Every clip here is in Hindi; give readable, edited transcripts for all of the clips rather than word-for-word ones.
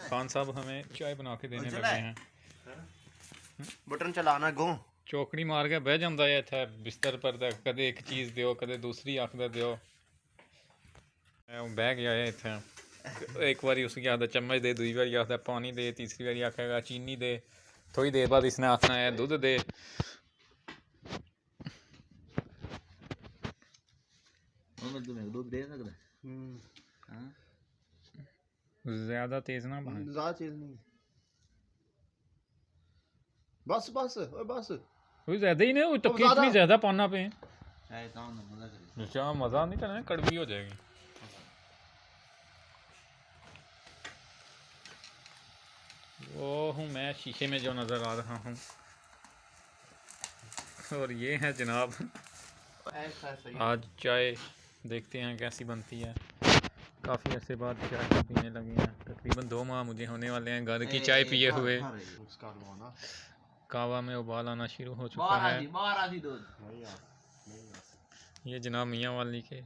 खान साहब हमें चाय बना के देने लगे हैं। बटन चलाना गो चौकड़ी मार के बह जाता है इत्थे बिस्तर पर, कदे एक चीज़ दिओ कदे दूसरी आखदा दिओ। बह गया है इत्थे, एक बारी उसकी आखदा चम्मच दे, दूसरी बारी आखदा पानी दे, तीसरी बारी आखेगा चीनी दे, थोड़ी देर बाद इसने आखना है दूध दे। दूध दे सकता ज़्यादा तेज ना बना, ज़्यादा तेज नहीं, बस बस ओए बस कोई ज़्यादा ही नहीं, वो तो कितनी ज़्यादा पाना पे मज़ा नहीं करना, कड़वी हो जाएगी। वो हूँ मैं शीशे में जो नज़र आ रहा हूँ, और ये है जनाब आज चाय, देखते हैं कैसी बनती है। काफ़ी अरसे बाद चाय पीने लगे हैं, तकरीबन 2 माह मुझे होने वाले हैं घर की चाय पिए हुए। कावा में उबाल आना शुरू हो चुका है। ये जनाब मियाँ वाली के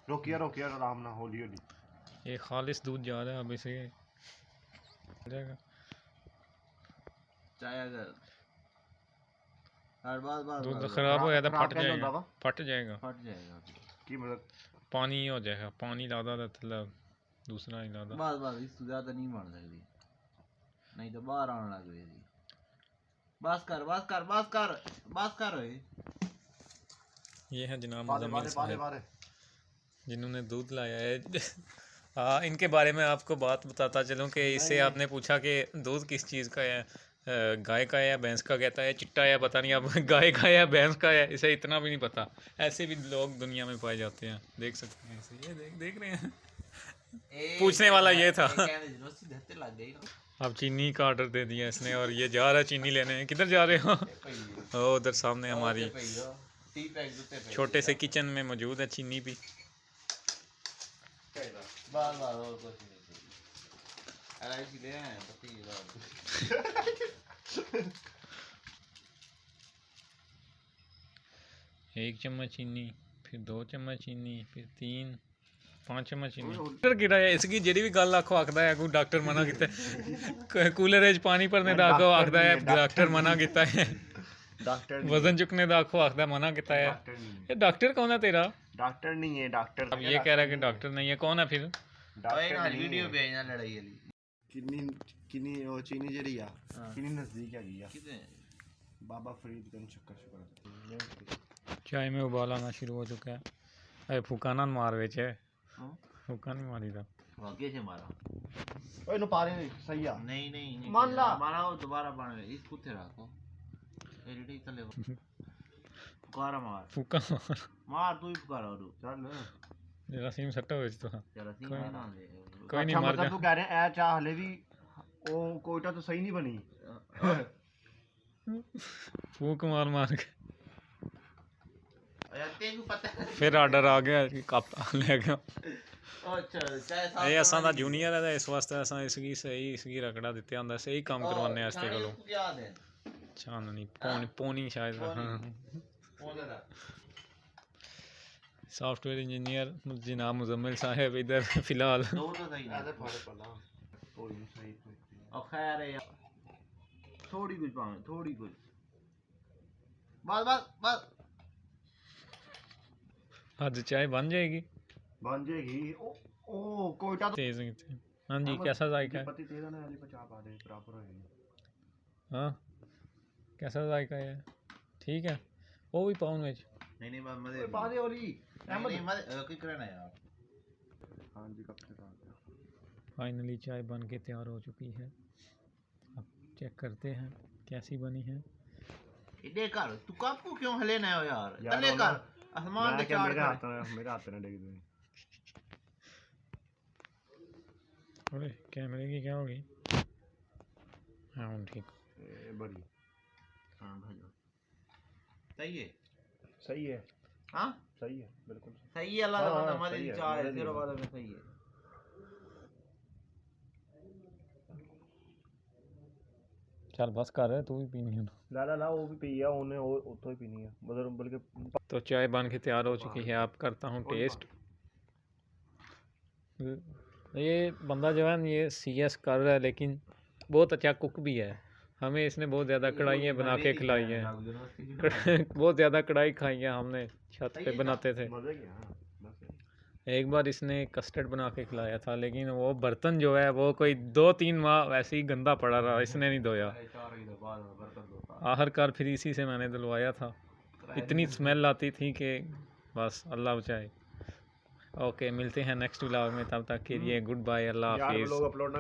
रोकिया रोकिया आराम ना, होली होली। ये खालिस दूध जा रहा है, अब इसे जाएगा चाय अगर हर बार दूध खराब हो गया तो फट जाएगा, फट जाएगा की मतलब पानी हो जाएगा, पानी ज़्यादा मतलब दूसरा ही ज़्यादा बस इससे ज़्यादा नहीं बन सकती, नहीं तो बाहर आने लग गई। बस कर बस कर बस कर बस कर। ये है जनाब मुजम्मिल साहब जिन्होंने दूध लाया है। हाँ, इनके बारे में आपको बात बताता चलूँ कि इससे आपने पूछा कि दूध किस चीज़ का है, गाय का है या भैंस का, कहता है चिट्टा है, पता नहीं अब गाय का है या भैंस का है, इसे इतना भी नहीं पता। ऐसे भी लोग दुनिया में पाए जाते हैं, देख सकते हैं ऐसे, ये देख रहे हैं। पूछने वाला ये था। अब चीनी का ऑर्डर दे दिया इसने और ये जा रहा है चीनी लेने। किधर जा रहे हो? उधर सामने हमारी छोटे से किचन में मौजूद है चीनी भी। एक चम्मच चीनी, फिर 2 चम्मच चीनी, फिर 3 5 चम्मच चीनी। डॉक्टर गिरा है इसकी जेडी भी गल आखो आखदा है कोई डॉक्टर मना किया कूलर च पानी भरने दा आखो आखदा है डॉक्टर मना किया है, वजन चुकने दा आखो आखदा मना किया है। ये डॉक्टर कौन है तेरा? डॉक्टर नहीं है डॉक्टर। अब ये कह रहा है कि डॉक्टर नहीं है, कौन है फिर? वीडियो भेजना लड़ाई वाली किन्नी किन्नी वो चीनी जेडी आ किन्नी नजदीक है गया बाबा फरीदगंज शक्कर। चाय में उबाल आना शुरू हो चुका है। अरे फूका ना मार बेचे, फूका नहीं मारी था वाकई से मारा। ओए नो पारे सही आ नहीं मान ला मारा वो दोबारा बन इस कुत्ते रखो एडिट ही चले पुकारा मार फूका मार तू ही पुकारा और चल जरा सीम सट्टा हो तो जरा सी मार दे कोई नहीं मार मतलब तू कह रहे हैं ए चाह हले भी ओ कोयटा तो सही नहीं बनी। फूक मार मार के तेनू पता फिर आर्डर आ गया कि कप ले गया। अच्छा चाय ये असां दा जूनियर है इस वास्ते असां इसकी सही रगड़ा दित्ते हुंदा, सही काम करवाने वास्ते कोलों। याद है चांदनी पौनी शायद सॉफ्टवेयर इंजीनियर जनाब मुजम्मिल साहब इधर फिलहाल। खैर है थोड़ी कुछ पावे थोड़ी कुछ बस बस बस आज चाय बन जाएगी ओ कोयटा तेज हाँ जी कैसा जायका है? पति तेज ना वाली 50 पा दे बराबर होएगी। हाँ कैसा जायका है? ठीक है वो भी पाउन में नहीं मजे पा दे और ही नहीं मजे की करना यार। हां जी कब से फाइनली चाय बन के तैयार हो चुकी है, अब चेक करते हैं कैसी बनी है। इधर कर तू कप को क्यों हले ना हो यार तले कर आसमान पे चाड़ मेरे हाथ में डेग दे। अरे कैमरे की क्या होगी? हाँ ठीक बड़ी हां भाई सही है हां सही है बिल्कुल सही है। अल्लाह का हमारी चाय तेरे वाला में सही है। चल बस कर तू भी पीनी है ला वो भी पी है उन्हें उतो ही पीनी है मतलब बल्कि। तो चाय बन के तैयार हो चुकी है, आप करता हूँ टेस्ट। ये बंदा जो है ना ये CS कर रहा है, लेकिन बहुत अच्छा कुक भी है। हमें इसने बहुत ज़्यादा कढ़ाइयाँ बना के खिलाई हैं। बहुत ज़्यादा कढ़ाई खाई है हमने, छत पे बनाते थे। मजा क्या? हाँ, बस है। एक बार इसने कस्टर्ड बना के खिलाया था, लेकिन वो बर्तन जो है वो कोई 2-3 माह वैसे ही गंदा पड़ा रहा, इसने नहीं धोया। आखिरकार फिर इसी से मैंने धुलवाया था। इतनी स्मेल आती थी कि बस अल्लाह बचाए। ओके, मिलते हैं नेक्स्ट व्लॉग में, तब तक के लिए गुड बाय, अल्लाह यार हाफिज़। लोग अपलोड